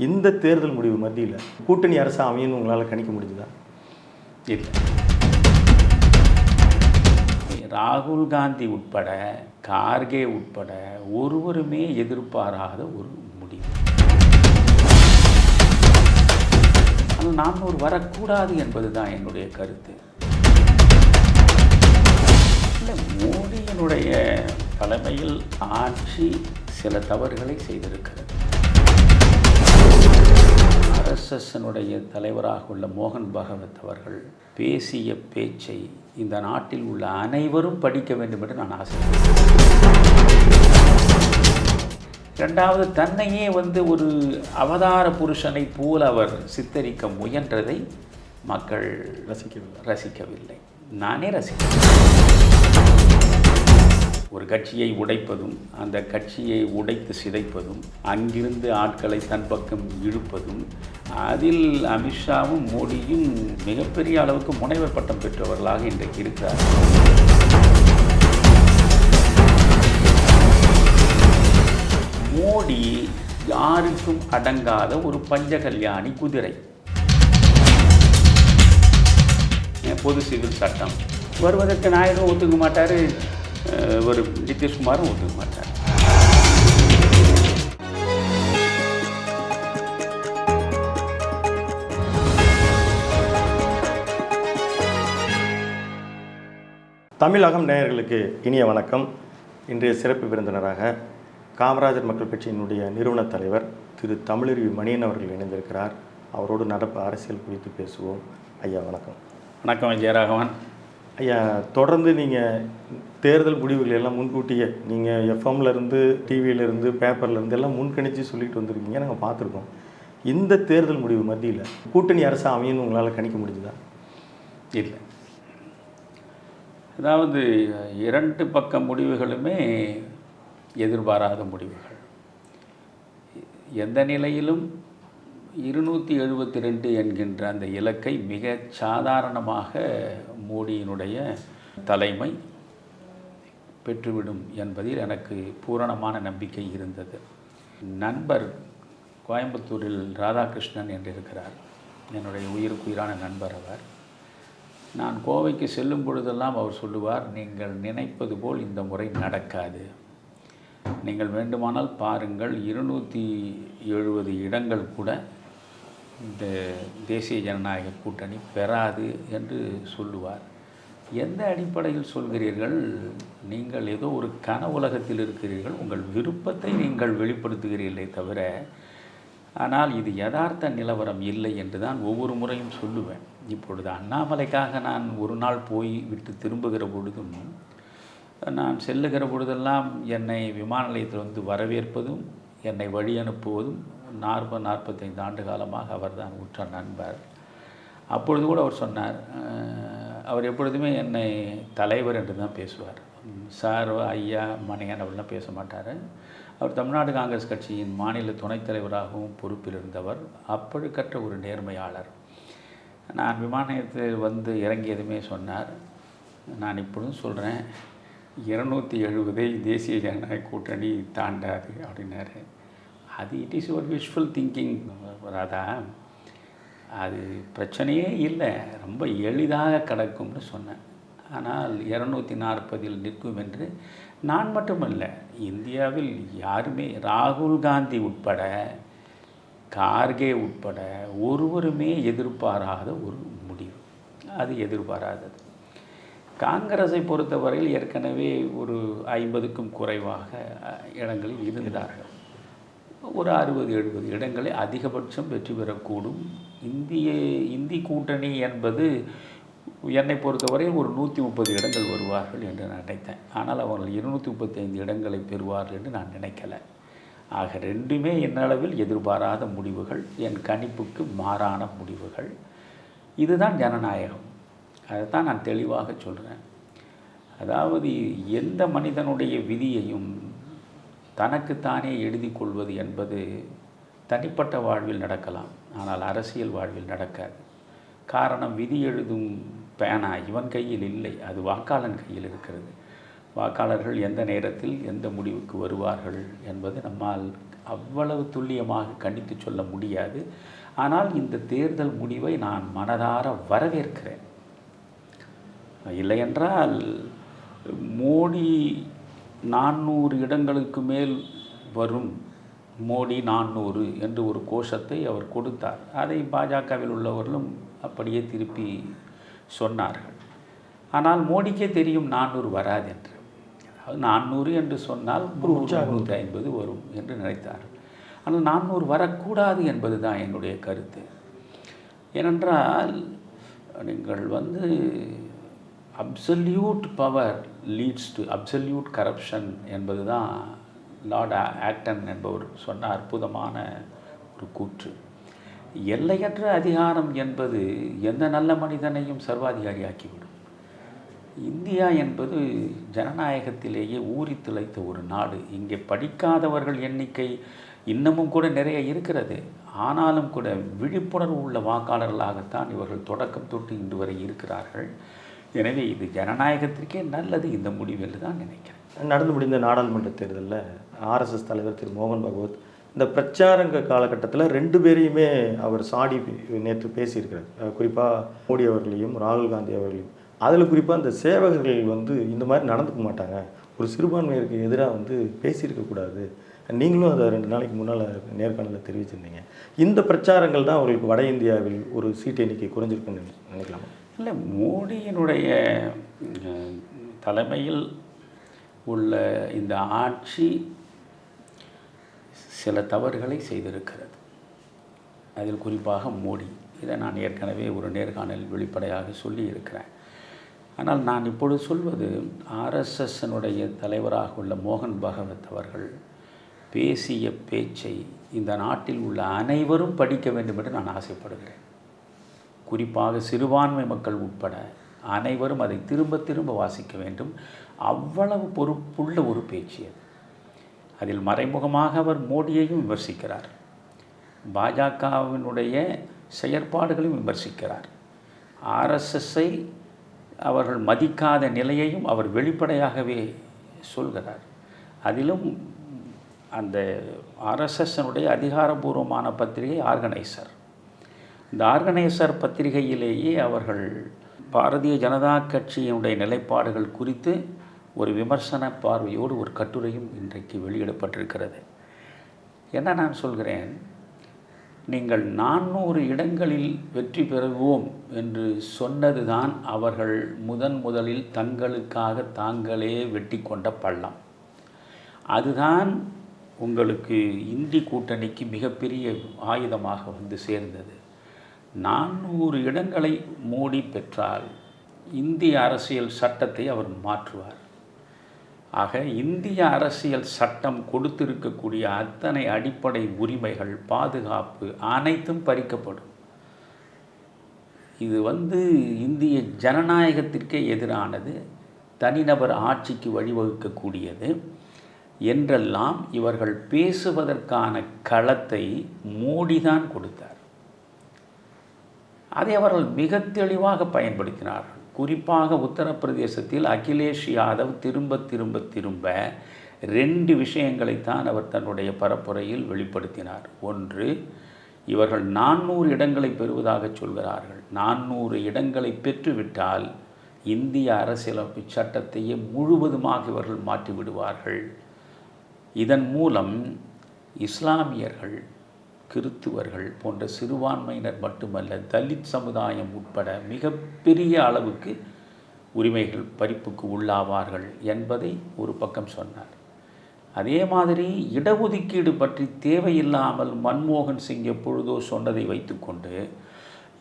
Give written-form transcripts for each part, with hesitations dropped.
இந்த தேர்தல் முடிவு மத்தியில் கூட்டணி அரசு அமையும்னு உங்களால் கணிக்க முடிஞ்சுதா? இல்லை. ராகுல் காந்தி உட்பட, கார்கே உட்பட ஒருவருமே எதிர்பாராத ஒரு முடிவு. ஆனால் நாம் ஒரு வரக்கூடாது என்பது தான் என்னுடைய கருத்து. இல்லை, மோடியினுடைய தலைமையில் ஆட்சி சில தவறுகளை செய்திருக்கிறது. RSSனுடைய தலைவராக உள்ள மோகன் பகவத் அவர்கள் பேசிய பேச்சை இந்த நாட்டில் உள்ள அனைவரும் படிக்க வேண்டும் என்று நான் ஆசைப்படுகிறேன். இரண்டாவது, தன்னையே ஒரு அவதார புருஷனை போல் அவர் சித்தரிக்க முயன்றதை மக்கள் ரசிக்கவில்லை. நானே ரசிக்கிறேன். ஒரு கட்சியை உடைப்பதும், அந்த கட்சியை உடைத்து சிதைப்பதும், அங்கிருந்து ஆட்களை தன் பக்கம் இழுப்பதும், அதில் அமித்ஷாவும் மோடியும் மிகப்பெரிய அளவுக்கு முனைவர் பட்டம் பெற்றவர்களாக இன்றைக்கு இருக்கிறார். மோடி யாருக்கும் அடங்காத ஒரு பஞ்சகல்யாணி குதிரை. பொது சிவில் சட்டம் வருவதற்கு நாயகம் ஒத்துக்க மாட்டார், ஒரு நிதிஷ்குமாரும் ஒத்துக்க மாட்டார். தமிழகம் நேயர்களுக்கு இனிய வணக்கம். இன்றைய சிறப்பு விருந்தினராக காமராஜர் மக்கள் கட்சியினுடைய நிறுவன தலைவர் திரு தமிழருவி மணியன் அவர்கள் இணைந்திருக்கிறார். அவரோடு நடப்பு அரசியல் குறித்து பேசுவோம். ஐயா வணக்கம். வணக்கம் விஜயராகவன். ஐயா, தொடர்ந்து நீங்கள் தேர்தல் முடிவுகள் எல்லாம் முன்கூட்டியே நீங்கள் எஃப்எம்லேருந்து, டிவியிலேருந்து, பேப்பர்லேருந்து எல்லாம் முன்கணித்து சொல்லிட்டு வந்திருக்கீங்க, நாங்கள் பார்த்துருக்கோம். இந்த தேர்தல் முடிவு மத்தியில் கூட்டணி அரசு அமையும்னு உங்களால் கணிக்க முடிஞ்சுதா? இல்லை. அதாவது இரண்டு பக்க முடிவுகளுமே எதிர்பாராத முடிவுகள். எந்த நிலையிலும் 272 என்கின்ற அந்த இலக்கை மிக சாதாரணமாக மோடியினுடைய தலைமை பெற்றுவிடும் என்பதில் எனக்கு பூரணமான நம்பிக்கை இருந்தது. நண்பர் கோயம்புத்தூரில் ராதாகிருஷ்ணன் என்று இருக்கிறார், என்னுடைய உயிருக்குயிரான நண்பர் அவர். நான் கோவைக்கு செல்லும் பொழுதெல்லாம் அவர் சொல்லுவார், நீங்கள் நினைப்பது போல் இந்த முறை நடக்காது, நீங்கள் வேண்டுமானால் பாருங்கள், 270 இடங்கள் கூட இந்த தேசிய ஜனநாயக கூட்டணி பெறாது என்று சொல்லுவார். எந்த அடிப்படையில் சொல்கிறீர்கள்? நீங்கள் ஏதோ ஒரு கனவுலகத்தில் இருக்கிறீர்கள், உங்கள் விருப்பத்தை நீங்கள் வெளிப்படுத்துகிறீர்களே தவிர, ஆனால் இது யதார்த்த நிலவரம் இல்லை என்று தான் ஒவ்வொரு முறையும் சொல்லுவேன். இப்பொழுது அண்ணாமலைக்காக நான் ஒரு நாள் போய் விட்டு திரும்புகிற பொழுதும், நான் செல்லுகிற பொழுதெல்லாம் என்னை விமான நிலையத்தில் வரவேற்பதும், என்னை வழி அனுப்புவதும் 40-45 ஆண்டு காலமாக அவர் தான் உற்ற நண்பர். அப்பொழுது கூட அவர் சொன்னார், அவர் எப்பொழுதுமே என்னை தலைவர் என்று தான் பேசுவார், சார், ஐயா, மணியன் அப்படிலாம் பேச மாட்டார். அவர் தமிழ்நாடு காங்கிரஸ் கட்சியின் மாநில துணைத் தலைவராகவும் பொறுப்பில் இருந்தவர், அப்பழுக்கற்ற ஒரு நேர்மையாளர். நான் விமான நிலையத்தில் இறங்கியதுமே சொன்னார், நான் இப்பொழுதும் சொல்கிறேன், 270 தேசிய ஜனநாயக கூட்டணி தாண்டாது அப்படின்னாரு. அது இட் இஸ் ஒரு விஷுவல் திங்கிங் ராதா, அது பிரச்சனையே இல்லை, ரொம்ப எளிதாக கிடக்கும்னு சொன்னேன். ஆனால் 240 நிற்கும் என்று நான் மட்டுமல்ல, இந்தியாவில் யாருமே, ராகுல் காந்தி உட்பட, கார்கே உட்பட ஒருவருமே எதிர்பாராத ஒரு முடிவு. அது எதிர்பாராதது. காங்கிரஸை பொறுத்தவரையில் ஏற்கனவே ஒரு 50க்கும் குறைவாக இடங்களில் இருந்தார்கள். ஒரு 60-70 இடங்களை அதிகபட்சம் வெற்றி பெறக்கூடும். இந்தி கூட்டணி என்பது என்னை பொறுத்தவரையில் ஒரு 130 இடங்கள் வருவார்கள் என்று நான் நினைத்தேன். ஆனால் அவர்கள் 235 இடங்களை பெறுவார்கள் என்று நான் நினைக்கலை. ஆக ரெண்டுமே என்னளவில் எதிர்பாராத முடிவுகள், என் கணிப்புக்கு மாறான முடிவுகள். இதுதான் ஜனநாயகம். அதைத்தான் நான் தெளிவாக சொல்கிறேன். அதாவது எந்த மனிதனுடைய விதியையும் தனக்குத்தானே எழுதி கொள்வது என்பது தனிப்பட்ட வாழ்வில் நடக்கலாம், ஆனால் அரசியல் வாழ்வில் நடக்காது. காரணம், விதி எழுதும் பேனா இவன் கையில் இல்லை, அது வாக்காளன் கையில் இருக்கிறது. வாக்காளர்கள் எந்த நேரத்தில் எந்த முடிவுக்கு வருவார்கள் என்பது நம்மால் அவ்வளவு துல்லியமாக கணித்து சொல்ல முடியாது. ஆனால் இந்த தேர்தல் முடிவை நான் மனதார வரவேற்கிறேன். இல்லையென்றால் மோடி 400 இடங்களுக்கு மேல் வரும், மோடி 400 என்று ஒரு கோஷத்தை அவர் கொடுத்தார். அதை பாஜகவில் உள்ளவர்களும் அப்படியே திருப்பி சொன்னார்கள். ஆனால் மோடிக்கே தெரியும் 400 வராது என்று. அதாவது 400 என்று சொன்னால் 350 வரும் என்று நினைத்தார்கள். ஆனால் 400 வரக்கூடாது என்பது தான் என்னுடைய கருத்து. ஏனென்றால் நீங்கள் absolute power leads to absolute corruption என்பது தான் லார்ட் ஆக்டன் என்பவர் சொன்ன அற்புதமான ஒரு கூற்று. எல்லையற்ற அதிகாரம் என்பது எந்த நல்ல மனிதனையும் சர்வாதிகாரியாக்கிவிடும். இந்தியா என்பது ஜனநாயகத்திலேயே ஊறி திளைத்த ஒரு நாடு. இங்கே படிக்காதவர்கள் எண்ணிக்கை இன்னமும் கூட நிறைய இருக்கிறது. ஆனாலும் கூட விழிப்புணர்வு உள்ள வாக்காளர்களாகத்தான் இவர்கள் தொடக்கம் தொட்டு இன்று வரை இருக்கிறார்கள். எனவே இது ஜனநாயகத்திற்கே நல்லது இந்த முடிவு என்று தான் நினைக்கிறேன். நடந்து முடிந்த நாடாளுமன்ற தேர்தலில் ஆர்எஸ்எஸ் தலைவர் திரு மோகன் பகவத் இந்த பிரச்சாரங்க காலகட்டத்தில் 2 பேரையுமே அவர் சாடி நேற்று பேசியிருக்கிறார். குறிப்பாக மோடி அவர்களையும் ராகுல் காந்தி அவர்களையும். அதில் குறிப்பாக அந்த சேவகர்கள் இந்த மாதிரி நடந்துக்க மாட்டாங்க, ஒரு சிறுபான்மையினருக்கு எதிராக பேசியிருக்கக்கூடாது. நீங்களும் அதை 2 நாளைக்கு முன்னால் நேர்காணலில் தெரிவிச்சிருந்தீங்க. இந்த பிரச்சாரங்கள் தான் அவர்களுக்கு வட இந்தியாவில் ஒரு சீட்டு எண்ணிக்கை குறைஞ்சிருக்குன்னு நினைக்கலாமா? இல்லை, மோடியினுடைய தலைமையில் உள்ள இந்த ஆட்சி சில தவறுகளை செய்திருக்கிறது. அதில் குறிப்பாக மோடி. இதை நான் ஏற்கனவே ஒரு நேர்காணலில் வெளிப்படையாக சொல்லியிருக்கிறேன். ஆனால் நான் இப்பொழுது சொல்வது, ஆர்எஸ்எஸ்னுடைய தலைவராக உள்ள மோகன் பகவத் அவர்கள் பேசிய பேச்சை இந்த நாட்டில் உள்ள அனைவரும் படிக்க வேண்டும் என்று நான் ஆசைப்படுகிறேன். குறிப்பாக சிறுபான்மை மக்கள் உட்பட அனைவரும் அதை திரும்ப திரும்ப வாசிக்க வேண்டும். அவ்வளவு பொறுப்புள்ள ஒரு பேச்சு அது. அதில் மறைமுகமாக அவர் மோடியையும் விமர்சிக்கிறார், பாஜகவினுடைய செயற்பாடுகளையும் விமர்சிக்கிறார், ஆர்எஸ்எஸ்ஸை அவர்கள் மதிக்காத நிலையையும் அவர் வெளிப்படையாகவே சொல்கிறார். அதிலும் அந்த ஆர்எஸ்எஸ்னுடைய அதிகாரபூர்வமான பத்திரிகை ஆர்கனைசர். இந்த ஆர்கனைசர் பத்திரிகையிலேயே அவர்கள் பாரதிய ஜனதா கட்சியினுடைய நிலைப்பாடுகள் குறித்து ஒரு விமர்சன பார்வையோடு ஒரு கட்டுரையும் இன்றைக்கு வெளியிடப்பட்டிருக்கிறது. என்ன நான் சொல்கிறேன், நீங்கள் 400 இடங்களில் வெற்றி பெறுவோம் என்று சொன்னதுதான் அவர்கள் முதலில் தங்களுக்காக தாங்களே வெட்டி கொண்ட பள்ளம். அதுதான் உங்களுக்கு இந்தி கூட்டணிக்கு மிகப்பெரிய ஆயுதமாக சேர்ந்தது. 400 இடங்களை மோடி பெற்றால் இந்திய அரசியல் சட்டத்தை அவர் மாற்றுவார். ஆக இந்திய அரசியல் சட்டம் கொடுத்திருக்கக்கூடிய அத்தனை அடிப்படை உரிமைகள், பாதுகாப்பு அனைத்தும் பறிக்கப்படும். இது இந்திய ஜனநாயகத்திற்கே எதிரானது, தனிநபர் ஆட்சிக்கு வழிவகுக்கக்கூடியது என்றெல்லாம் இவர்கள் பேசுவதற்கான களத்தை மோடி தான் கொடுத்தார். அதை அவர்கள் மிக தெளிவாக பயன்படுத்தினார்கள். குறிப்பாக உத்தரப்பிரதேசத்தில் அகிலேஷ் யாதவ் திரும்ப 2 விஷயங்களைத்தான் அவர் தன்னுடைய பரப்புரையில் வெளிப்படுத்தினார். ஒன்று, இவர்கள் 400 இடங்களை பெறுவதாக சொல்கிறார்கள். 400 இடங்களை பெற்றுவிட்டால் இந்திய அரசியலமைப்பு சட்டத்தையே முழுவதுமாக இவர்கள் மாற்றிவிடுவார்கள். இதன் மூலம் இஸ்லாமியர்கள், கிறித்துவர்கள் போன்ற சிறுபான்மையினர் மட்டுமல்ல, தலித் சமுதாயம் உட்பட மிகப்பெரிய அளவுக்கு உரிமைகள் பறிப்புக்கு உள்ளாவார்கள் என்பதை ஒரு பக்கம் சொன்னார். அதே மாதிரி இடஒதுக்கீடு பற்றி தேவையில்லாமல் மன்மோகன் சிங் எப்பொழுதோ சொன்னதை வைத்துக்கொண்டு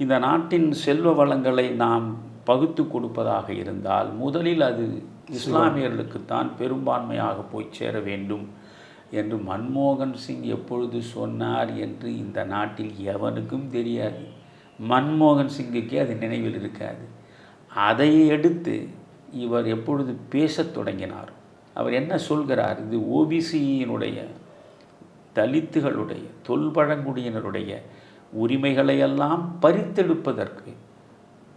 இந்த நாட்டின் செல்வ வளங்களை நாம் பகுத்து கொடுப்பதாக இருந்தால் முதலில் அது இஸ்லாமியர்களுக்குத்தான் பெரும்பான்மையாக போய் சேர வேண்டும் என்று மன்மோகன் சிங் எப்பொழுது சொன்னார் என்று இந்த நாட்டில் எவனுக்கும் தெரியாது. மன்மோகன் சிங்குக்கே அது நினைவில் இருக்காது. அதை எடுத்து இவர் எப்பொழுது பேசத் தொடங்கினார், அவர் என்ன சொல்கிறார், இது ஓபிசியினுடைய, தலித்துகளுடைய, தொல்பழங்குடியினருடைய உரிமைகளையெல்லாம் பறித்தெடுப்பதற்கு,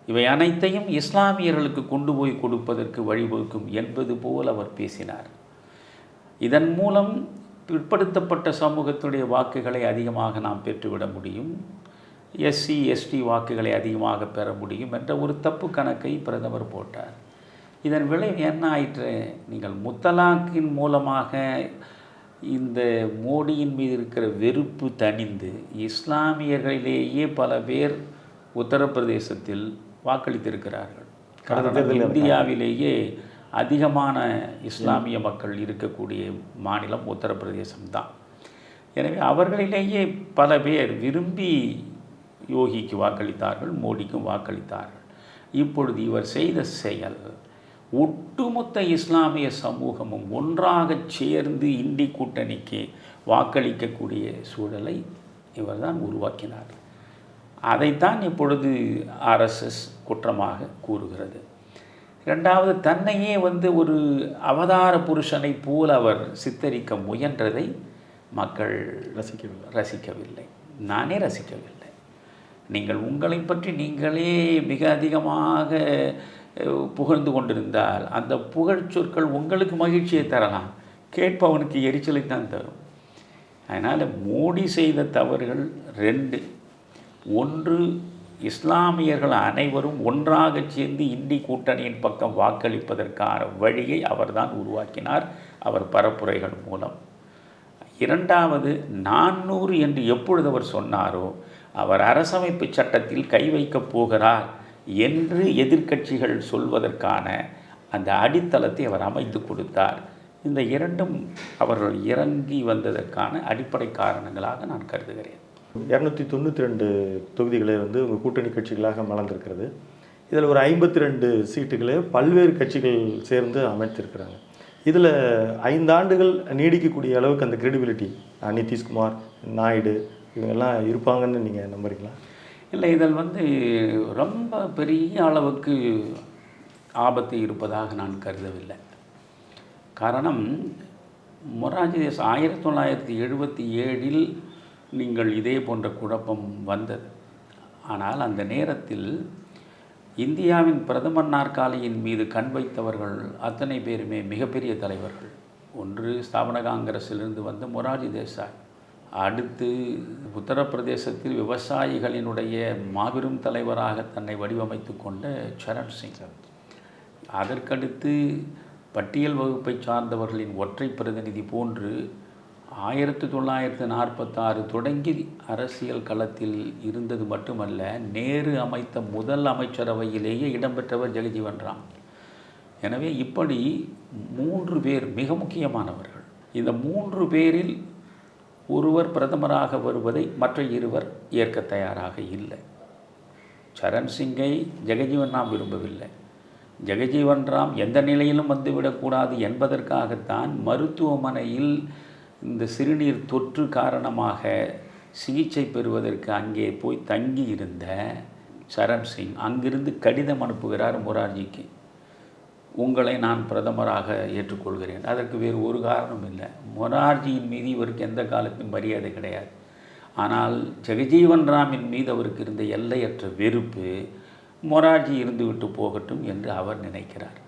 இவை அனைத்தையும் இஸ்லாமியர்களுக்கு கொண்டு போய் கொடுப்பதற்கு வழிவகுக்கும் என்பது போல் அவர் பேசினார். இதன் மூலம் பிற்படுத்தப்பட்ட சமூகத்துடைய வாக்குகளை அதிகமாக நாம் பெற்றுவிட முடியும், எஸ்சி எஸ்டி வாக்குகளை அதிகமாக பெற முடியும் என்ற ஒரு தப்பு கணக்கை பிரதமர் போட்டார். இதன் விளைவு என்ன ஆயிற்று? நீங்கள் முத்தலாக்கின் மூலமாக இந்த மோடியின் மீது இருக்கிற வெறுப்பு தணிந்து இஸ்லாமியர்களிலேயே பல பேர் உத்தரப்பிரதேசத்தில் வாக்களித்திருக்கிறார்கள். காரணம், இந்தியாவிலேயே அதிகமான இஸ்லாமிய மக்கள் இருக்கக்கூடிய மாநிலம் உத்தரப்பிரதேசம்தான். எனவே அவர்களிலேயே பல பேர் விரும்பி யோகிக்கு வாக்களித்தார்கள், மோடிக்கும் வாக்களித்தார்கள். இப்பொழுது இவர் செய்த செயல் ஒட்டுமொத்த இஸ்லாமிய சமூகமும் ஒன்றாக சேர்ந்து இண்டி கூட்டணிக்கு வாக்களிக்கக்கூடிய சூழலை இவர்தான் உருவாக்கினார். அதைத்தான் இப்பொழுது ஆர்எஸ்எஸ் குற்றமாக கூறுகிறது. இரண்டாவது, தன்னையே ஒரு அவதார புருஷனை போல் அவர் சித்தரிக்க முயன்றதை மக்கள் ரசிக்கவில்லை. நானே ரசிக்கவில்லை. நீங்கள் உங்களை பற்றி நீங்களே மிக அதிகமாக புகழ்ந்து கொண்டிருந்தால் அந்த புகழ் சொற்கள் உங்களுக்கு மகிழ்ச்சியை தரலாம், கேட்பவனுக்கு எரிச்சலை தான் தரும். அதனால் மோடி செய்த தவறுகள் 2. ஒன்று, இஸ்லாமியர்கள் அனைவரும் ஒன்றாக சேர்ந்து இண்டி கூட்டணியின் பக்கம் வாக்களிப்பதற்கான வழியை அவர்தான் உருவாக்கினார், அவர் பரப்புரைகள் மூலம். 2வது, 400 என்று எப்பொழுது அவர் சொன்னாரோ அவர் அரசமைப்பு சட்டத்தில் கை வைக்கப் போகிறார் என்று எதிர்க்கட்சிகள் சொல்வதற்கான அந்த அடித்தளத்தை அவர் அமைத்து கொடுத்தார். இந்த 2ம் அவர்கள் இறங்கி வந்ததற்கான அடிப்படை காரணங்களாக நான் கருதுகிறேன். 292 தொகுதிகளே உங்கள் கூட்டணி கட்சிகளாக மலர்ந்திருக்கிறது. இதில் ஒரு 52 சீட்டுகளே பல்வேறு கட்சிகள் சேர்ந்து அமைத்திருக்கிறாங்க. இதில் 5 ஆண்டுகள் நீடிக்கக்கூடிய அளவுக்கு அந்த கிரெடிபிலிட்டி நிதிஷ்குமார், நாயுடு இவங்கெல்லாம் இருப்பாங்கன்னு நீங்கள் நம்புறீங்களா? இல்லை, இதில் ரொம்ப பெரிய அளவுக்கு ஆபத்து இருப்பதாக நான் கருதவில்லை. காரணம், மொரார்ஜி தேசாய் 1977 நீங்கள் இதே போன்ற குழப்பம் வந்தது. ஆனால் அந்த நேரத்தில் இந்தியாவின் பிரதமர் நாற்காலியின் மீது கண் வைத்தவர்கள் அத்தனை பேருமே மிகப்பெரிய தலைவர்கள். ஒன்று, ஸ்தாபன காங்கிரஸிலிருந்து வந்த மொரார்ஜி தேசாய், அடுத்து உத்தரப்பிரதேசத்தில் விவசாயிகளினுடைய மாபெரும் தலைவராக தன்னை வடிவமைத்து கொண்ட சரண் சிங், அதற்கடுத்து பட்டியல் வகுப்பை சார்ந்தவர்களின் ஒற்றை பிரதிநிதி போன்று 1946 தொடங்கி அரசியல் களத்தில் இருந்தது மட்டுமல்ல, நேரு அமைத்த முதல் அமைச்சரவையிலேயே இடம்பெற்றவர் ஜெகஜீவன் ராம். எனவே இப்படி 3 பேர் மிக முக்கியமானவர்கள். இந்த 3 பேரில் ஒருவர் பிரதமராக வருவதை மற்ற 2 ஏற்க தயாராக இல்லை. சரண் சிங்கை ஜெகஜீவன் ராம் விரும்பவில்லை. ஜெகஜீவன் ராம் எந்த நிலையிலும் வந்துவிடக்கூடாது என்பதற்காகத்தான் மருத்துவமனையில் இந்த சிறுநீர் தொற்று காரணமாக சிகிச்சை பெறுவதற்கு அங்கே போய் தங்கி இருந்த சரண் சிங் அங்கிருந்து கடிதம் அனுப்புகிறார் மொரார்ஜிக்கு, உங்களை நான் பிரதமராக ஏற்றுக்கொள்கிறேன். அதற்கு வேறு ஒரு காரணம் இல்லை. மொரார்ஜியின் மீது இவருக்கு எந்த காலத்திலும் மரியாதை கிடையாது. ஆனால் ஜெகஜீவன் ராமின் மீது அவருக்கு இருந்த எல்லையற்ற வெறுப்பு, மொரார்ஜி இருந்துவிட்டு போகட்டும் என்று அவர் நினைக்கிறார்.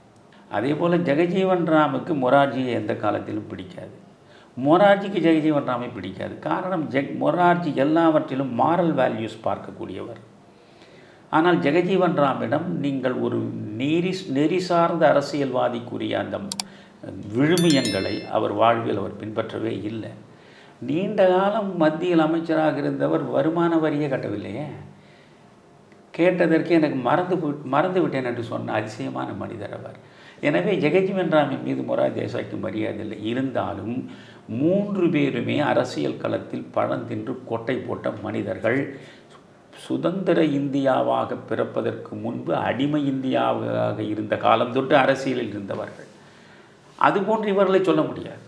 அதே போல் ஜெகஜீவன் ராமுக்கு மொரார்ஜியை எந்த காலத்திலும் பிடிக்காது, மொரார்ஜிக்கு ஜெகஜீவன் ராமை பிடிக்காது. காரணம், மொரார்ஜி எல்லாவற்றிலும் மாரல் வேல்யூஸ் பார்க்கக்கூடியவர். ஆனால் ஜெகஜீவன் ராமிடம் நீங்கள் ஒரு நெறி சார்ந்த அரசியல்வாதிக்குரிய அந்த விழுமியங்களை அவர் வாழ்வில் அவர் பின்பற்றவே இல்லை. நீண்ட காலம் மத்தியில் அமைச்சராக இருந்தவர் வருமான வரியே கட்டவில்லையே. கேட்டதற்கு எனக்கு மறந்து விட்டேன் என்று சொன்ன அதிசயமான மனிதர் அவர். எனவே ஜெகஜீவன் ராமின் மீது மொரார்ஜி தேசாய்க்கு மரியாதை இல்லை. இருந்தாலும் 3 பேருமே அரசியல் களத்தில் பழந்தின்று கொட்டை போட்ட மனிதர்கள். சுதந்திர இந்தியாவாக பிறப்பதற்கு முன்பு அடிமை இந்தியாவாக இருந்த காலம் தொட்டு அரசியலில் இருந்தவர்கள். அதுபோன்று இவர்களை சொல்ல முடியாது.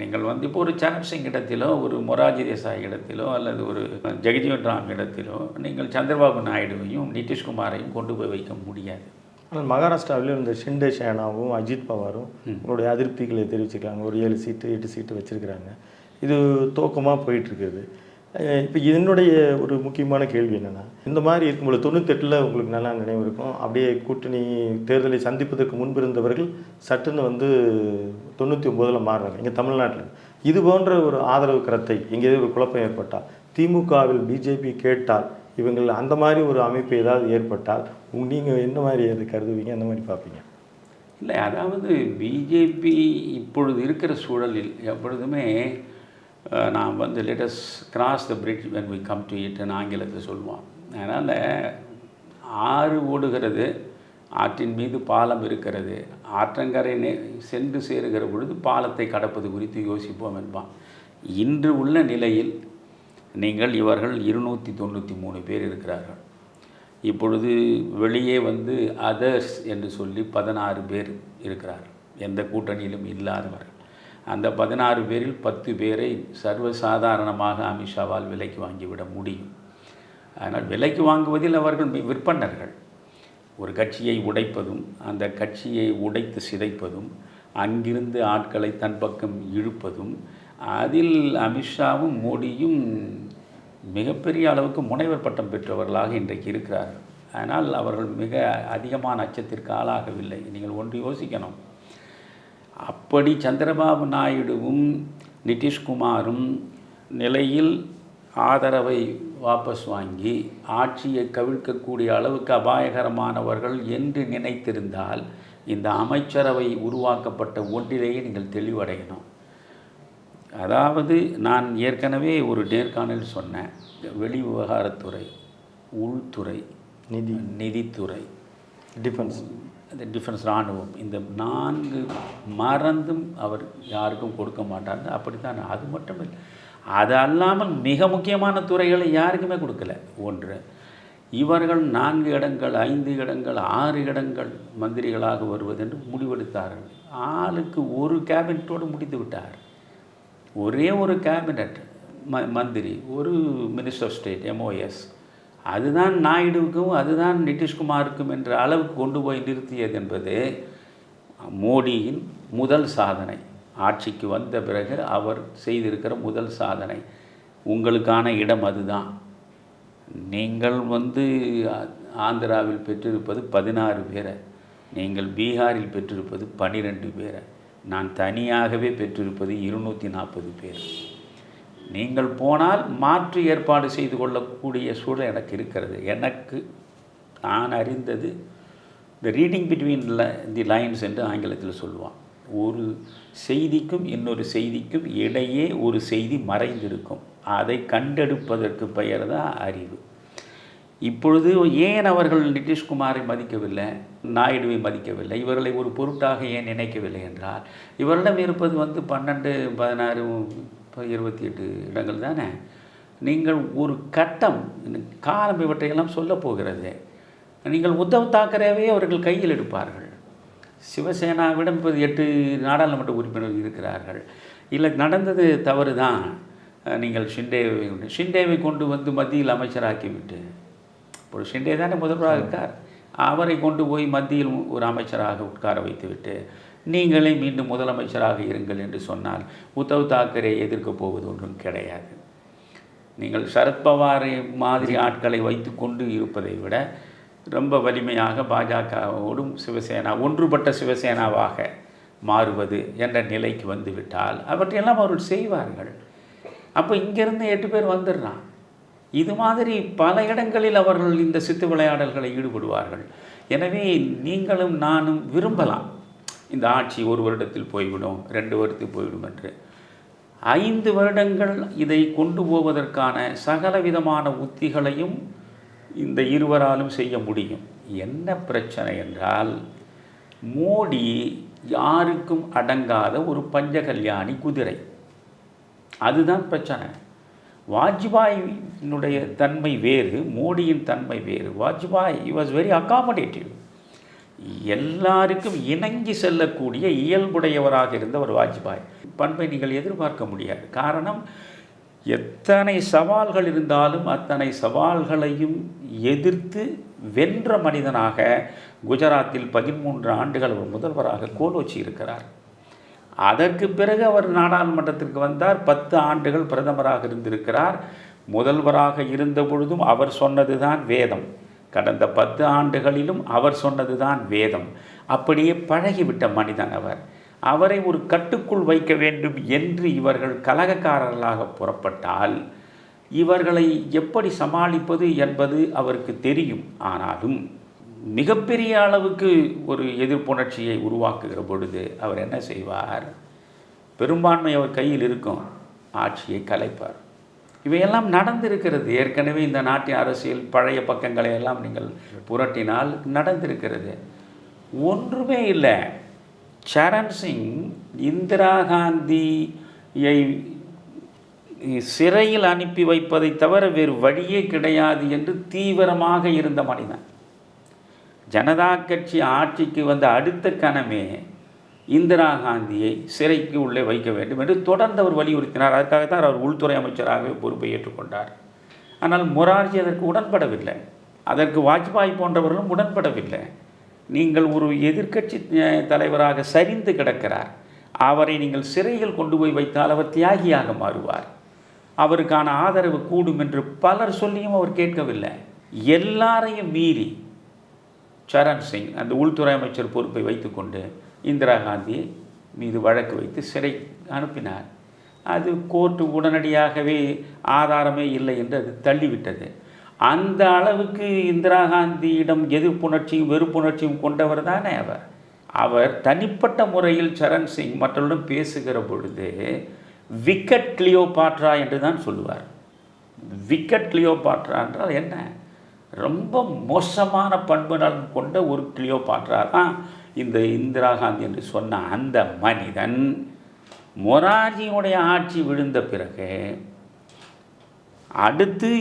நீங்கள் இப்போ ஒரு சரண் சிங் இடத்திலோ, ஒரு மொரார்ஜி தேசாய் இடத்திலோ, அல்லது ஒரு ஜெகஜீவன் ராம் இடத்திலோ நீங்கள் சந்திரபாபு நாயுடுவையும் நிதிஷ்குமாரையும் கொண்டு போய் வைக்க முடியாது. ஆனால் மகாராஷ்டிராவிலும் இந்த ஷிண்டே சேனாவும் அஜித் பவாரும் உங்களுடைய அதிருப்திகளை தெரிவிச்சுக்கிறாங்க. ஒரு 7 சீட்டு 8 சீட்டு வச்சுருக்கிறாங்க. இது தோக்கமாக போயிட்டுருக்குது. இப்போ என்னுடைய ஒரு முக்கியமான கேள்வி என்னென்னா, இந்த மாதிரி இருக்கும்போது 98 உங்களுக்கு நல்லா நினைவு இருக்கும். அப்படியே கூட்டணி தேர்தலை சந்திப்பதற்கு முன்பு இருந்தவர்கள் சட்டுன்னு 99 மாறுறாங்க. இங்கே தமிழ்நாட்டில் இது போன்ற ஒரு ஆதரவு கருத்தை எங்கேயாவது ஒரு குழப்பம் ஏற்பட்டால், திமுகவில் பிஜேபி கேட்டால், இவங்கள் அந்த மாதிரி ஒரு அமைப்பு ஏதாவது ஏற்பட்டால் நீங்கள் என்ன மாதிரி அது கருதுவீங்க, எந்த மாதிரி பார்ப்பீங்க? இல்லை, அதாவது பிஜேபி இப்பொழுது இருக்கிற சூழலில் எப்பொழுதுமே நான் வந்து let's cross the bridge when we come to இட்னு ஆங்கிலத்தில் சொல்லுவோம். அதனால் ஆறு ஓடுகிறது, ஆற்றின் மீது பாலம் இருக்கிறது, ஆற்றங்கரை சென்று சேருகிற பொழுது பாலத்தை கடப்பது குறித்து யோசிப்போம் என்பான். இன்று உள்ள நிலையில் நீங்கள் இவர்கள் 293 பேர் இருக்கிறார்கள். இப்பொழுது வெளியே வந்து அதர்ஸ் என்று சொல்லி 16 பேர் இருக்கிறார்கள், எந்த கூட்டணியிலும் இல்லாதவர்கள். அந்த 16 பேரில் 10 பேரை சர்வசாதாரணமாக அமித்ஷாவால் விலைக்கு வாங்கிவிட முடியும். அதனால் விலைக்கு வாங்குவதில் அவர்கள் விற்பனர்கள். ஒரு கட்சியை உடைப்பதும், அந்த கட்சியை உடைத்து சிதைப்பதும், அங்கிருந்து ஆட்களை தன் பக்கம் இழுப்பதும், அதில் அமித்ஷாவும் மோடியும் மிகப்பெரிய அளவுக்கு முனைவர் பட்டம் பெற்றவர்களாக இன்றைக்கு இருக்கிறார்கள். அதனால் அவர்கள் மிக அதிகமான அச்சத்திற்கு ஆளாகவில்லை. நீங்கள் ஒன்று யோசிக்கணும், அப்படி சந்திரபாபு நாயுடுவும் நிதிஷ்குமாரும் நிலையில் ஆதரவை வாபஸ் வாங்கி ஆட்சியை கவிழ்க்கக்கூடிய அளவுக்கு அபாயகரமானவர்கள் என்று நினைத்திருந்தால் இந்த அமைச்சரவை உருவாக்கப்பட்ட ஒன்றிலேயே நீங்கள் தெளிவடையணும். அதாவது நான் ஏற்கனவே ஒரு நேர்காணல் சொன்னேன், வெளி விவகாரத்துறை, உள்துறை, நிதித்துறை, டிஃபென்ஸ் இராணுவம், இந்த 4 மறந்தும் அவர் யாருக்கும் கொடுக்க மாட்டார். அப்படித்தான். அது மட்டும் இல்லை, அது அல்லாமல் மிக முக்கியமான துறைகளை யாருக்குமே கொடுக்கல. ஒன்று, இவர்கள் 4 இடங்கள், 5 இடங்கள், 6 இடங்கள் மந்திரிகளாக வருவதென்று முடிவெடுத்தார்கள். ஆளுக்கு ஒரு கேபினட்டோடு முடித்து விட்டார். ஒரே ஒரு கேபினட் மந்திரி, ஒரு மினிஸ்டர் ஆஃப் ஸ்டேட், MOS. அதுதான் நாயுடுவுக்கும் அதுதான் நிதிஷ்குமாருக்கும் என்ற அளவுக்கு கொண்டு போய் நிறுத்தியது என்பது மோடியின் முதல் சாதனை. ஆட்சிக்கு வந்த பிறகு அவர் செய்திருக்கிற முதல் சாதனை. உங்களுக்கான இடம் அதுதான். நீங்கள் வந்து ஆந்திராவில் பெற்றிருப்பது 16 பேரை, நீங்கள் பீகாரில் பெற்றிருப்பது 12 பேரை, நான் தனியாகவே பெற்றிருப்பது 240 பேர். நீங்கள் போனால் மாற்று ஏற்பாடு செய்து கொள்ளக்கூடிய சூழல் எனக்கு இருக்கிறது. எனக்கு நான் அறிந்தது இந்த ரீடிங் பிட்வீன் தி லைன்ஸ் என்று ஆங்கிலத்தில் சொல்லுவான். ஒரு செய்திக்கும் இன்னொரு செய்திக்கும் இடையே ஒரு செய்தி மறைந்திருக்கும். அதை கண்டெடுப்பதற்கு பெயர் தான் அறிவு. இப்பொழுது ஏன் அவர்கள் நிதிஷ்குமாரை மதிக்கவில்லை, நாயுடுவை மதிக்கவில்லை, இவர்களை ஒரு பொருட்டாக ஏன் நினைக்கவில்லை என்றால், இவரிடம் இருப்பது வந்து 12, 16, 28 இடங்கள் தானே. நீங்கள் ஒரு கட்டம் காலம் இவற்றையெல்லாம் சொல்ல போகிறது. நீங்கள் உத்தவ் தாக்கரேவே அவர்கள் கையில் எடுப்பார்கள். சிவசேனாவிடம் இப்போது 8 நாடாளுமன்ற உறுப்பினர்கள் இருக்கிறார்கள். இல்லை, நடந்தது தவறு தான். நீங்கள் ஷிண்டேவை கொண்டு வந்து மத்தியில் அமைச்சராக்கிவிட்டு, இப்போது ஷிண்டே தானே முதல்வராக இருக்கார், அவரை கொண்டு போய் மத்தியில் ஒரு அமைச்சராக உட்கார வைத்துவிட்டு நீங்களே மீண்டும் முதலமைச்சராக இருங்கள் என்று சொன்னால் உத்தவ் தாக்கரே எதிர்க்கப் போவது ஒன்றும் கிடையாது. நீங்கள் சரத்பவாரை மாதிரி ஆட்களை வைத்து கொண்டு இருப்பதை விட ரொம்ப வலிமையாக பாஜகவோடும் சிவசேனா ஒன்றுபட்ட சிவசேனாவாக மாறுவது என்ற நிலைக்கு வந்துவிட்டால் அவற்றையெல்லாம் அவர்கள் செய்வார்கள். அப்போ இங்கேருந்து 8 பேர் வந்துடுறான். இது மாதிரி பல இடங்களில் அவர்கள் இந்த சித்து விளையாடல்களை ஈடுபடுவார்கள். எனவே நீங்களும் நானும் விரும்பலாம் இந்த ஆட்சி 1 வருடத்தில் போய்விடும், 2 வருடத்தில் போய்விடும் என்று. 5 வருடங்கள் இதை கொண்டு போவதற்கான சகல விதமான உத்திகளையும் இந்த இருவராலும் செய்ய முடியும். என்ன பிரச்சனை என்றால், மோடி யாருக்கும் அடங்காத ஒரு பஞ்சகல்யாணி குதிரை. அதுதான் பிரச்சனை. வாஜ்பாயினுடைய தன்மை வேறு, மோடியின் தன்மை வேறு. வாஜ்பாய் வாஸ் வெரி அகாமடேட்டிவ், எல்லாருக்கும் இணங்கி செல்லக்கூடிய இயல்புடையவராக இருந்தவர் வாஜ்பாய். பண்பை நீங்கள் எதிர்பார்க்க முடியாது. காரணம், எத்தனை சவால்கள் இருந்தாலும் அத்தனை சவால்களையும் எதிர்த்து வென்ற மனிதனாக குஜராத்தில் 13 ஆண்டுகள் அவர் முதல்வராக கோலோச்சி இருக்கிறார். அதற்கு பிறகு அவர் நாடாளுமன்றத்திற்கு வந்தார். 10 ஆண்டுகள் பிரதமராக இருந்திருக்கிறார். முதல்வராக இருந்த பொழுதும் அவர் சொன்னது தான் வேதம். கடந்த 10 ஆண்டுகளிலும் அவர் சொன்னது தான் வேதம். அப்படியே பழகிவிட்ட மனிதன் அவர். அவரை ஒரு கட்டுக்குள் வைக்க வேண்டும் என்று இவர்கள் கலகக்காரர்களாக புறப்பட்டால் இவர்களை எப்படி சமாளிப்பது என்பது அவருக்கு தெரியும். ஆனாலும் மிகப்பெரிய அளவுக்கு ஒரு எதிர்ப்புணர்ச்சியை உருவாக்குகிற பொழுது அவர் என்ன செய்வார்? பெரும்பான்மை அவர் கையில் இருக்கும், ஆட்சியை கலைப்பார். இவையெல்லாம் நடந்திருக்கிறது. ஏற்கனவே இந்த நாட்டின் அரசியல் பழைய பக்கங்களை எல்லாம் நீங்கள் புரட்டினால் நடந்திருக்கிறது. ஒன்றுமே இல்லை. சரண் சிங் இந்திரா காந்தியை சிறையில் அனுப்பி வைப்பதை தவிர வேறு வழியே கிடையாது என்று தீவிரமாக இருந்த மனிதன். ஜனதா கட்சி ஆட்சிக்கு வந்த அடுத்த கணமே இந்திரா காந்தியை சிறைக்கு உள்ளே வைக்க வேண்டும் என்று தொடர்ந்து அவர் வலியுறுத்தினார். அதற்காகத்தான் அவர் உள்துறை அமைச்சராகவே பொறுப்பை ஏற்றுக்கொண்டார். ஆனால் மொரார்ஜி அதற்கு உடன்படவில்லை. அதற்கு வாஜ்பாய் போன்றவர்களும் உடன்படவில்லை. நீங்கள் ஒரு எதிர்க்கட்சி தலைவராக சரிந்து கிடக்கிறார், அவரை நீங்கள் சிறையில் கொண்டு போய் வைத்தால் அவர் தியாகியாக மாறுவார், அவருக்கான ஆதரவு கூடும் என்று பலர் சொல்லியும் அவர் கேட்கவில்லை. எல்லாரையும் மீறி சரண் சிங் அந்த உள்துறை அமைச்சர் பொறுப்பை வைத்துக்கொண்டு இந்திரா காந்தி மீது வழக்கு வைத்து சிறை அனுப்பினார். அது கோர்ட்டு உடனடியாகவே ஆதாரமே இல்லை என்று அது தள்ளிவிட்டது. அந்த அளவுக்கு இந்திரா காந்தியிடம் எதிர்ப்புணர்ச்சியும் வெறுப்புணர்ச்சியும் கொண்டவர் தானே அவர் தனிப்பட்ட முறையில் சரண் சிங் மற்றவரிடம் பேசுகிற பொழுது விக்கெட் கிளியோபாட்ரா என்று தான் சொல்லுவார். விக்கெட் கிளியோபாட்ரா என்றால் என்ன? ரொம்ப மோசமான பண்பு நலன் கொண்ட ஒரு கிளியோபாட்ரா தான் இந்த இந்திரா காந்தி என்று சொன்ன அந்த மனிதன் மொரார்ஜியினுடைய ஆட்சி விழுந்த பிறகு அடுத்து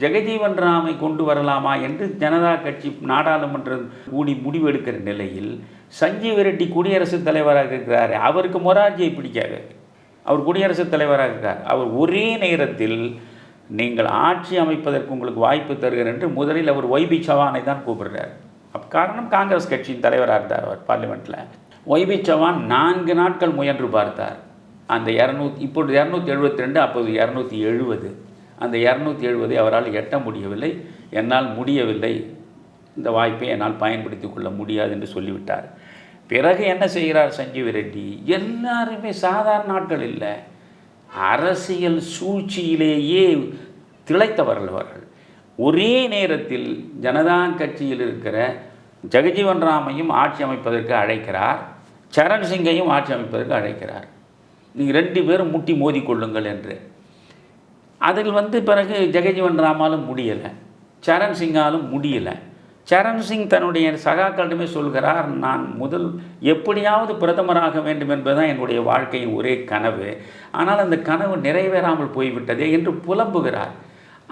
ஜெகஜீவன் ராமை கொண்டு வரலாமா என்று ஜனதா கட்சி நாடாளுமன்றம் கூடி முடிவெடுக்கிற நிலையில் சஞ்சீவ் ரெட்டி குடியரசுத் தலைவராக இருக்கிறார். அவருக்கு மொரார்ஜியை பிடிக்காது. அவர் குடியரசுத் தலைவராக இருக்கிறார். அவர் ஒரே நேரத்தில் நீங்கள் ஆட்சி அமைப்பதற்கு உங்களுக்கு வாய்ப்பு தருகிறேன் என்று முதலில் அவர் ஒய்பி சவானை தான் கூப்பிடுறார். காரணம் காங்கிரஸ் கட்சியின் தலைவராக இருந்தார் அவர் பார்லிமெண்ட்டில். ஒய்பி சவான் 4 நாட்கள் முயன்று பார்த்தார். அந்த இப்பொழுது 272, அப்போது 270. அந்த 270 அவரால் எட்ட முடியவில்லை. என்னால் முடியவில்லை, இந்த வாய்ப்பை என்னால் பயன்படுத்தி கொள்ள முடியாது என்று சொல்லிவிட்டார். பிறகு என்ன செய்கிறார் சஞ்சீவ் ரெட்டி? எல்லாருமே சாதாரண ஆட்கள் இல்லை, அரசியல் சூழ்ச்சியிலேயே திளைத்தவர்கள் அவர்கள். ஒரே நேரத்தில் ஜனதா கட்சியில் இருக்கிற ஜெகஜீவன் ராமையும் ஆட்சி அமைப்பதற்கு அழைக்கிறார், சரண் சிங்கையும் ஆட்சி அமைப்பதற்கு அழைக்கிறார். நீங்கள் 2 பேரும் முட்டி மோதிக்கொள்ளுங்கள் என்று. அதில் பிறகு ஜெகஜீவன் ராமாலும் முடியலை, சரண் சிங்காலும் முடியலை. சரண் சிங் தன்னுடைய சகாக்களிடமே சொல்கிறார், நான் எப்படியாவது பிரதமராக வேண்டும் என்பதுதான் என்னுடைய வாழ்க்கையின் ஒரே கனவு, ஆனால் அந்த கனவு நிறைவேறாமல் போய்விட்டதே என்று புலம்புகிறார்.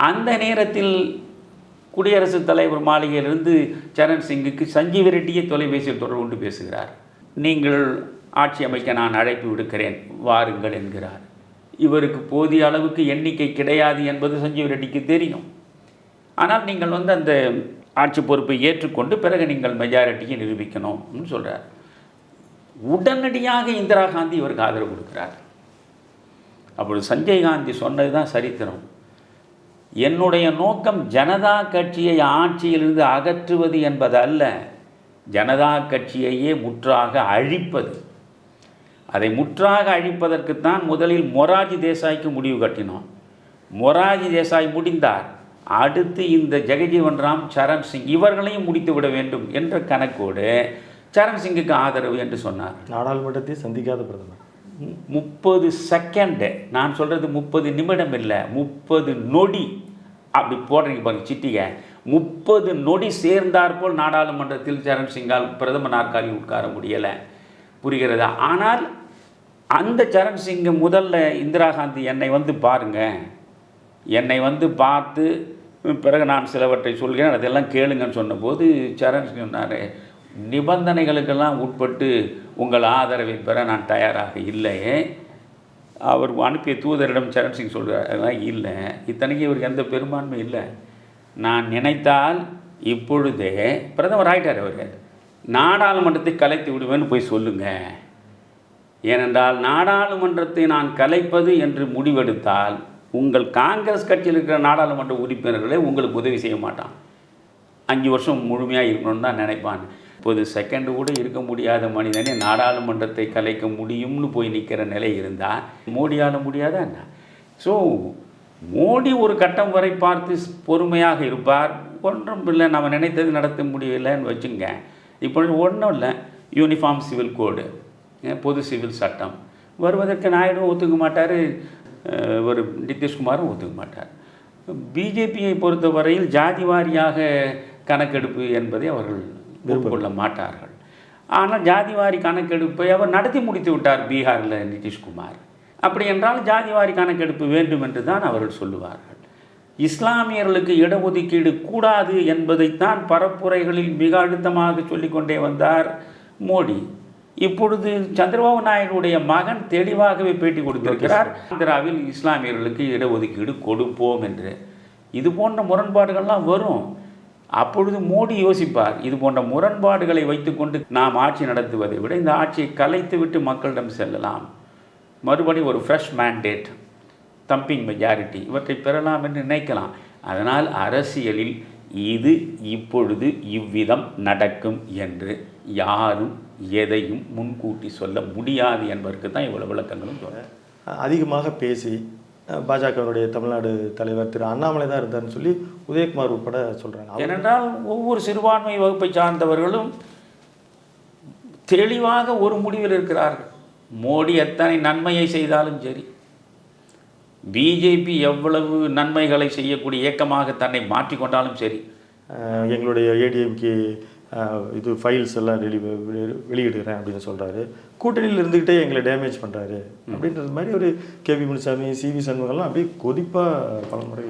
அந்த நேரத்தில் குடியரசுத் தலைவர் மாளிகையிலிருந்து சரண் சிங்குக்கு சஞ்சீவ் ரெட்டியை தொலைபேசியில் தொடர்பு கொண்டு பேசுகிறார். நீங்கள் ஆட்சி அமைக்க நான் அழைப்பு விடுக்கிறேன், வாருங்கள் என்கிறார். இவருக்கு போதிய அளவுக்கு எண்ணிக்கை கிடையாது என்பது சஞ்சீவ் ரெட்டிக்கு தெரியும். ஆனால் நீங்கள் அந்த ஆட்சி பொறுப்பை ஏற்றுக்கொண்டு பிறகு நீங்கள் மெஜாரிட்டியை நிரூபிக்கணும்னு சொல்கிறார். உடனடியாக இந்திரா காந்தி இவருக்கு ஆதரவு கொடுக்கிறார். அப்பொழுது சஞ்சய் காந்தி சொன்னது தான் சரித்திரம். என்னுடைய நோக்கம் ஜனதா கட்சியை ஆட்சியிலிருந்து அகற்றுவது என்பது அல்ல, ஜனதா கட்சியையே முற்றாக அழிப்பது. அதை முற்றாக அழிப்பதற்குத்தான் முதலில் மொரார்ஜி தேசாய்க்கு முடிவு கட்டினோம். மொரார்ஜி தேசாய் முடிந்தார். அடுத்து இந்த ஜெகஜீவன் ராம், சரண் சிங் இவர்களையும் முடித்து விட வேண்டும் என்ற கணக்கோடு சரண் சிங்குக்கு ஆதரவு என்று சொன்னார். நாடாளுமன்றத்தை சந்திக்காத பிரதமர் 30 செகண்டு, நான் சொல்கிறது 30 நிமிடம் இல்லை, 30 நொடி அப்படி போடுறீங்க பாருங்க சிட்டிகை. 30 நொடி சேர்ந்தாற்போல் நாடாளுமன்றத்தில் சரண் சிங்கால் பிரதமர் நாற்காலி உட்கார முடியலை. புரிகிறதா? ஆனால் அந்த சரண் சிங்கை முதல்ல இந்திரா காந்தி என்னை பாருங்கள், என்னை பார்த்து பிறகு நான் சிலவற்றை சொல்கிறேன், அதெல்லாம் கேளுங்கன்னு சொன்னபோது சரண் சிங் சொன்னார், நிபந்தனைகளுக்கெல்லாம் உட்பட்டு உங்கள் ஆதரவை பெற நான் தயாராக இல்லையே. அவர் அனுப்பிய தூதரிடம் சரண் சிங் சொல்கிறார், அதெல்லாம் இல்லை, இத்தனைக்கு இவருக்கு எந்த பெரும்பான்மை இல்லை, நான் நினைத்தால் இப்பொழுதே பிரதமர் ஆகிட்டார், அவர் நாடாளுமன்றத்தை கலைத்து விடுவேன்னு போய் சொல்லுங்கள். ஏனென்றால் நாடாளுமன்றத்தை நான் கலைப்பது என்று முடிவெடுத்தால் உங்கள் காங்கிரஸ் கட்சியில் இருக்கிற நாடாளுமன்ற உறுப்பினர்களே உங்களுக்கு உதவி செய்ய மாட்டான், 5 வருஷம் முழுமையாக இருக்கணும்னு தான் நினைப்பான். இப்போது செகண்டு கூட இருக்க முடியாத மனிதனே நாடாளுமன்றத்தை கலைக்க முடியும்னு போய் நிற்கிற நிலை இருந்தால் மோடியால் முடியாதா என்ன? ஸோ மோடி ஒரு கட்டம் வரை பார்த்து பொறுமையாக இருப்பார். ஒன்றும் இல்லை, நம்ம நினைத்தது நடத்த முடியலைன்னு வச்சுங்க. இப்போ ஒன்றும் இல்லை, யூனிஃபார்ம் சிவில் கோடு, பொது சிவில் சட்டம் வருவதற்கு நாயுடும் ஒத்துக்க மாட்டார், ஒரு நிதிஷ்குமாரும் ஒத்துக்க மாட்டார். பிஜேபியை பொறுத்தவரையில் ஜாதி வாரியாக கணக்கெடுப்பு என்பதை அவர்கள் விரும்பிக்கொள்ள மாட்டார்கள். ஆனால் ஜாதிவாரி கணக்கெடுப்பை அவர் நடத்தி முடித்து விட்டார் பீகாரில் நிதிஷ்குமார். அப்படி என்றால் ஜாதிவாரி கணக்கெடுப்பு வேண்டும் என்று தான் அவர்கள் சொல்லுவார்கள். இஸ்லாமியர்களுக்கு இடஒதுக்கீடு கூடாது என்பதைத்தான் பரப்புரைகளில் மிக அழுத்தமாக சொல்லிக்கொண்டே வந்தார் மோடி. இப்பொழுது சந்திரபாபு நாயுடுடைய மகன் தெளிவாகவே பேட்டி கொடுத்திருக்கிறார், ஆந்திராவில் இஸ்லாமியர்களுக்கு இடஒதுக்கீடு கொடுப்போம் என்று. இது போன்ற முரண்பாடுகள்லாம் வரும். அப்பொழுது மோடி யோசிப்பார், இது போன்ற முரண்பாடுகளை வைத்துக்கொண்டு நாம் ஆட்சி நடத்துவதை விட இந்த ஆட்சியை கலைத்து விட்டு மக்களிடம் செல்லலாம், மறுபடி ஒரு ஃப்ரெஷ் மேண்டேட், தம்பிங் மெஜாரிட்டி இவற்றை பெறலாம் என்று நினைக்கலாம். அதனால் அரசியலில் இது இப்பொழுது இவ்விதம் நடக்கும் என்று யாரும் எதையும் முன்கூட்டி சொல்ல முடியாது என்பதற்கு தான் இவ்வளவு விளக்கங்களும் சொல்ல. அதிகமாக பேசி பாஜகவுடைய தமிழ்நாடு தலைவர் திரு அண்ணாமலை தான் இருந்தார்னு சொல்லி உதயகுமார் உட்பட சொல்கிறாங்க. ஏனென்றால் ஒவ்வொரு சிறுபான்மை வகுப்பை சார்ந்தவர்களும் தெளிவாக ஒரு முடிவில் இருக்கிறார்கள். மோடி எத்தனை நன்மையை செய்தாலும் சரி, பிஜேபி எவ்வளவு நன்மைகளை செய்யக்கூடிய இயக்கமாக தன்னை மாற்றிக்கொண்டாலும் சரி, எங்களுடைய ஏடிஎம்கே இது ஃபைல்ஸ் எல்லாம் வெளியிடுகிறேன் அப்படின்னு சொல்கிறாரு, கூட்டணியில் இருந்துக்கிட்டே எங்களை டேமேஜ் பண்ணுறாரு அப்படின்றது மாதிரி ஒரு கேபி முனுசாமி, சிவி சண்முகம்லாம் அப்படியே கொதிப்பாக பல முறை